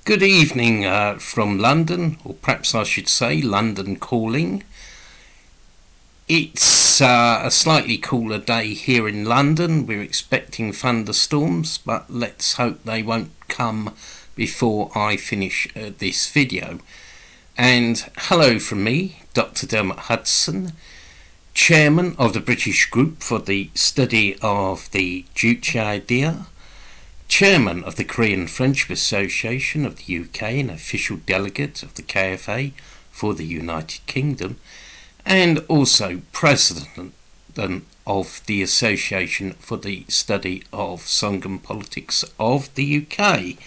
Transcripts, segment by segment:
Good evening from London, or perhaps I should say London calling. It's a slightly cooler day here in London. We're expecting thunderstorms, but let's hope they won't come before I finish this video. And hello from me, Dr. Dermot Hudson, Chairman of the British Group for the Study of the Juche Idea, Chairman of the Korean Friendship Association of the UK and official delegate of the KFA for the United Kingdom, and also President of the Association for the Study of Songun Politics of the UK.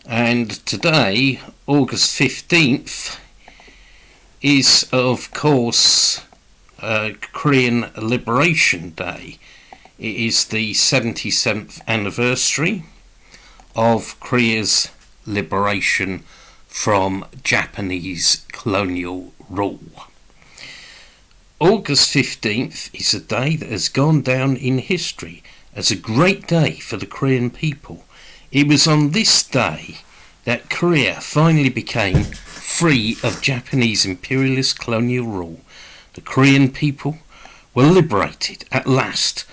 And today, August 15th, is of course Korean Liberation Day. It is the 77th anniversary of Korea's liberation from Japanese colonial rule. August 15th is a day that has gone down in history as a great day for the Korean people. It was on this day that Korea finally became free of Japanese imperialist colonial rule. The Korean people were liberated at last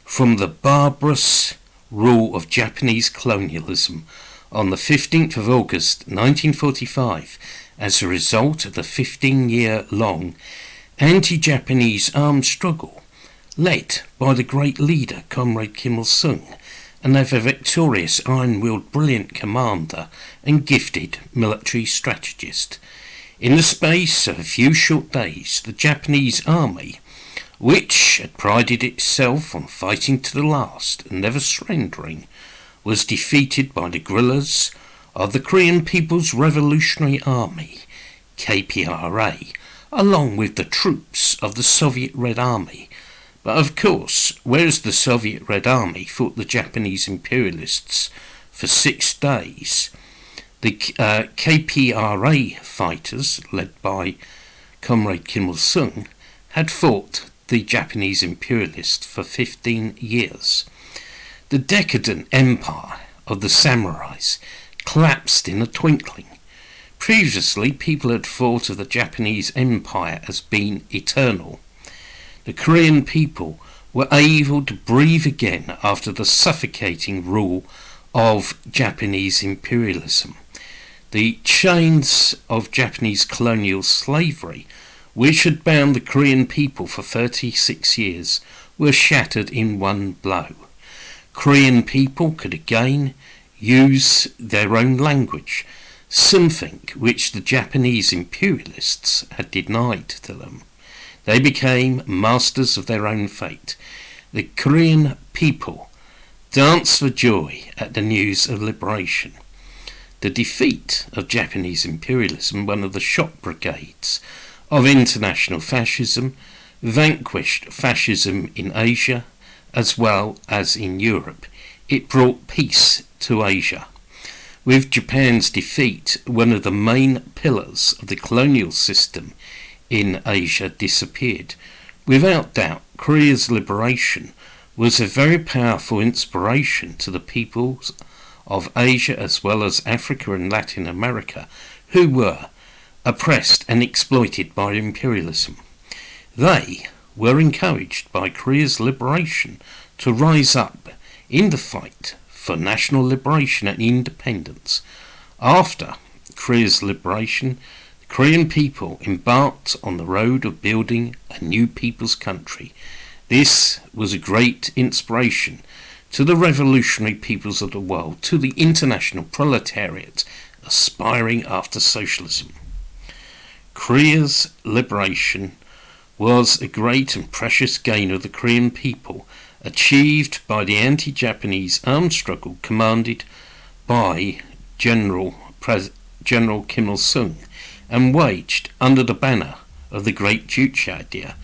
from the barbarous rule of Japanese colonialism on the 15th of August 1945 as a result of the 15-year-long anti-Japanese armed struggle led by the great leader Comrade Kim Il-sung and ever victorious iron-willed brilliant commander and gifted military strategist. In the space of a few short days, the Japanese army, which had prided itself on fighting to the last and never surrendering, was defeated by the guerrillas of the Korean People's Revolutionary Army, KPRA, along with the troops of the Soviet Red Army. But of course, whereas the Soviet Red Army fought the Japanese imperialists for 6 days, the KPRA fighters, led by Comrade Kim Il-sung, had fought the Japanese imperialists for 15 years. The decadent empire of the samurais collapsed in a twinkling. Previously, people had thought of the Japanese empire as being eternal. The Korean people were able to breathe again after the suffocating rule of Japanese imperialism. The chains of Japanese colonial slavery, which had bound the Korean people for 36 years, were shattered in one blow. Korean people could again use their own language, something which the Japanese imperialists had denied to them. They became masters of their own fate. The Korean people danced for joy at the news of liberation. The defeat of Japanese imperialism, one of the shock brigades of international fascism, vanquished fascism in Asia as well as in Europe. It brought peace to Asia. With Japan's defeat, one of the main pillars of the colonial system in Asia disappeared. Without doubt, Korea's liberation was a very powerful inspiration to the peoples of Asia as well as Africa and Latin America, who were oppressed and exploited by imperialism. They were encouraged by Korea's liberation to rise up in the fight for national liberation and independence. After Korea's liberation, the Korean people embarked on the road of building a new people's country. This was a great inspiration to the revolutionary peoples of the world, to the international proletariat aspiring after socialism. Korea's liberation was a great and precious gain of the Korean people, achieved by the anti-Japanese armed struggle commanded by General Kim Il-sung and waged under the banner of the Great Juche Idea.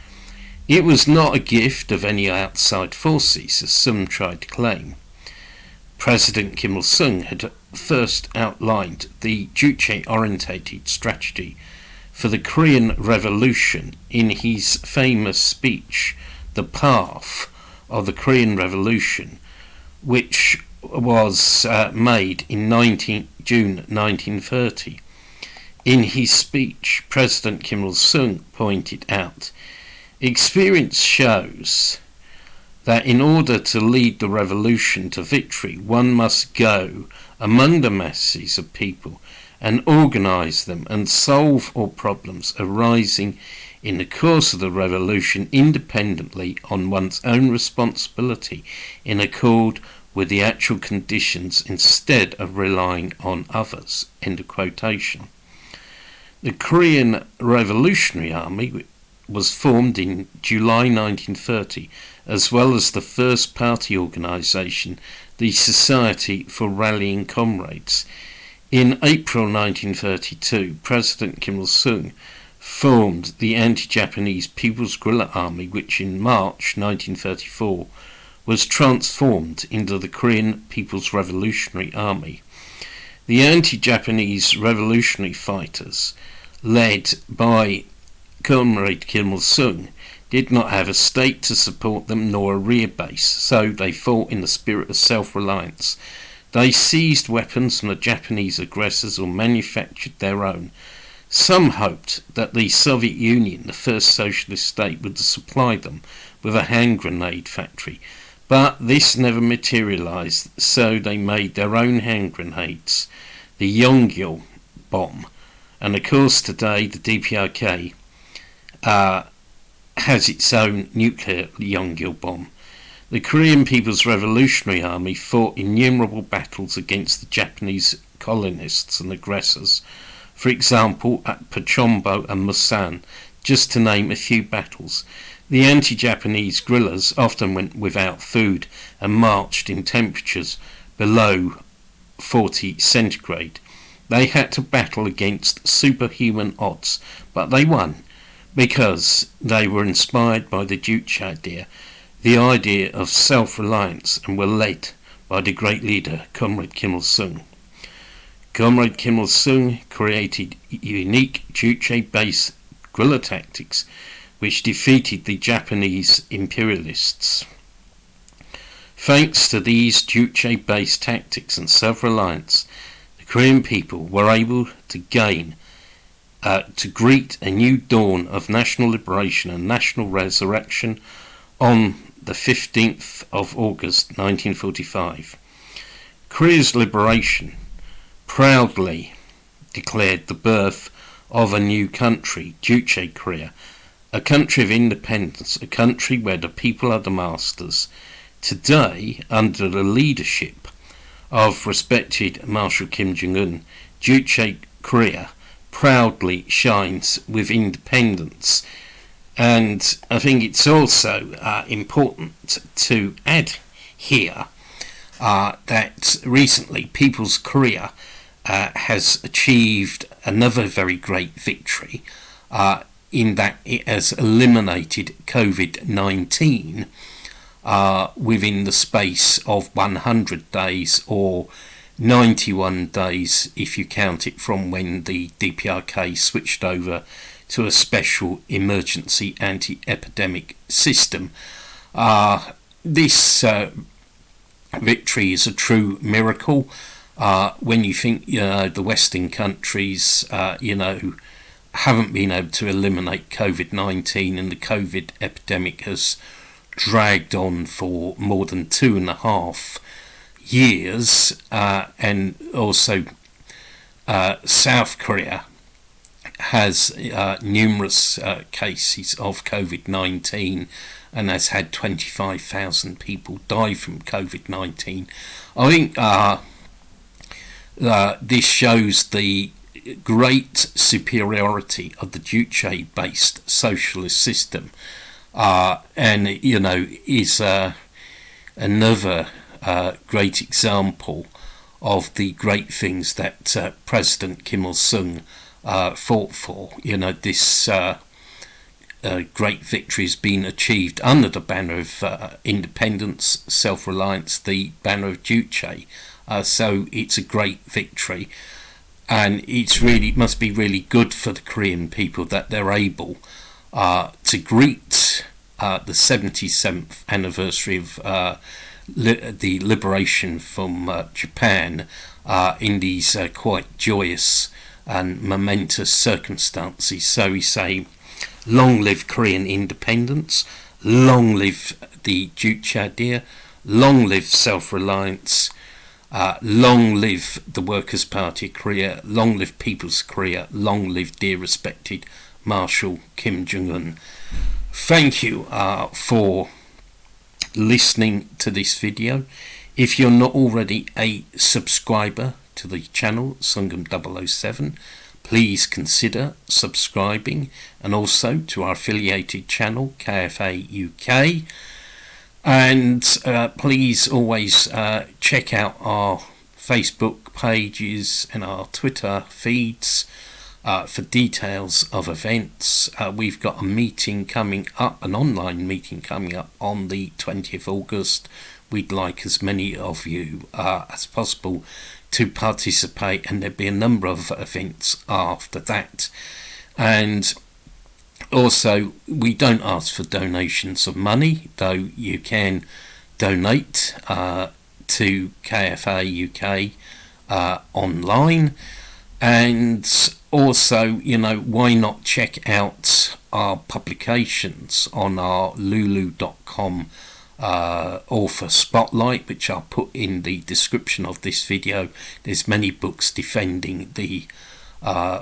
It was not a gift of any outside forces, as some tried to claim. President Kim Il-sung had first outlined the Juche-orientated strategy for the Korean Revolution in his famous speech, The Path of the Korean Revolution, which was made in June 1930. In his speech, President Kim Il-sung pointed out, "Experience shows that in order to lead the revolution to victory, one must go among the masses of people and organize them and solve all problems arising in the course of the revolution independently on one's own responsibility in accord with the actual conditions instead of relying on others." End of quotation. The Korean Revolutionary Army was formed in July 1930, as well as the first party organisation, the Society for Rallying Comrades. In April 1932, President Kim Il-sung formed the anti-Japanese People's Guerrilla Army, which in March 1934 was transformed into the Korean People's Revolutionary Army. The anti-Japanese revolutionary fighters, led by Comrade Kim Il-sung, did not have a state to support them nor a rear base, so they fought in the spirit of self-reliance. They seized weapons from the Japanese aggressors or manufactured their own. Some hoped that the Soviet Union, the first socialist state, would supply them with a hand grenade factory, but this never materialized, so they made their own hand grenades, the Yonggil bomb. And of course today the DPRK has its own nuclear Yonggil bomb. The Korean People's Revolutionary Army fought innumerable battles against the Japanese colonists and aggressors, for example at Pochombo and Musan, just to name a few battles. The anti-Japanese guerrillas often went without food and marched in temperatures below 40 centigrade. They had to battle against superhuman odds, but they won because they were inspired by the Juche idea, the idea of self-reliance, and were led by the great leader, Comrade Kim Il-sung. Comrade Kim Il-sung created unique Juche-based guerrilla tactics which defeated the Japanese imperialists. Thanks to these Juche-based tactics and self-reliance, the Korean people were able to greet a new dawn of national liberation and national resurrection on the 15th of August 1945. Korea's liberation proudly declared the birth of a new country, Juche Korea, a country of independence, a country where the people are the masters. Today, under the leadership of respected Marshal Kim Jong-un, Juche Korea proudly shines with independence. And I think it's also important to add here that recently People's Korea has achieved another very great victory in that it has eliminated COVID-19 within the space of 100 days, or 91 days if you count it from when the DPRK switched over to a special emergency anti-epidemic system. This victory is a true miracle. When you think the Western countries haven't been able to eliminate COVID-19, and the COVID epidemic has dragged on for more than 2.5 years, and also South Korea has numerous cases of COVID-19 and has had 25,000 people die from COVID-19. I think this shows the great superiority of the Juche-based socialist system, and is another great example of the great things that President Kim Il-sung fought for. This great victory has been achieved under the banner of independence, self-reliance, the banner of Juche. So it's a great victory, and it must be really good for the Korean people that they're able to greet the 77th anniversary of the liberation from Japan in these quite joyous and momentous circumstances. So we say, long live Korean independence, long live the Juche idea, long live self-reliance, long live the Workers' Party of Korea, long live People's Korea, long live dear respected Marshal Kim Jong-un. Thank you for listening to this video. If you're not already a subscriber to the channel Songun 007, please consider subscribing, and also to our affiliated channel KFA UK. And please always check out our Facebook pages and our Twitter feeds for details of events. We've got a meeting coming up, an online meeting coming up on the 20th August. We'd like as many of you as possible to participate, and there'll be a number of events after that. And also, we don't ask for donations of money, though you can donate to KFA UK online. And also, why not check out our publications on our lulu.com author spotlight, which I'll put in the description of this video. There's many books defending the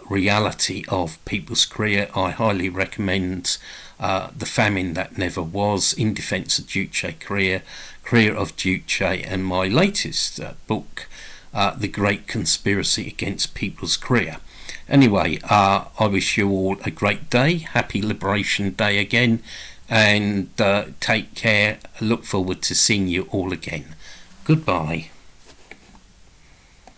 reality of People's Korea. I highly recommend The Famine That Never Was, In Defense of Juche Korea, Korea of Juche, and my latest book, The Great Conspiracy Against People's Korea. Anyway, I wish you all a great day. Happy Liberation Day again, and take care. I look forward to seeing you all again. Goodbye.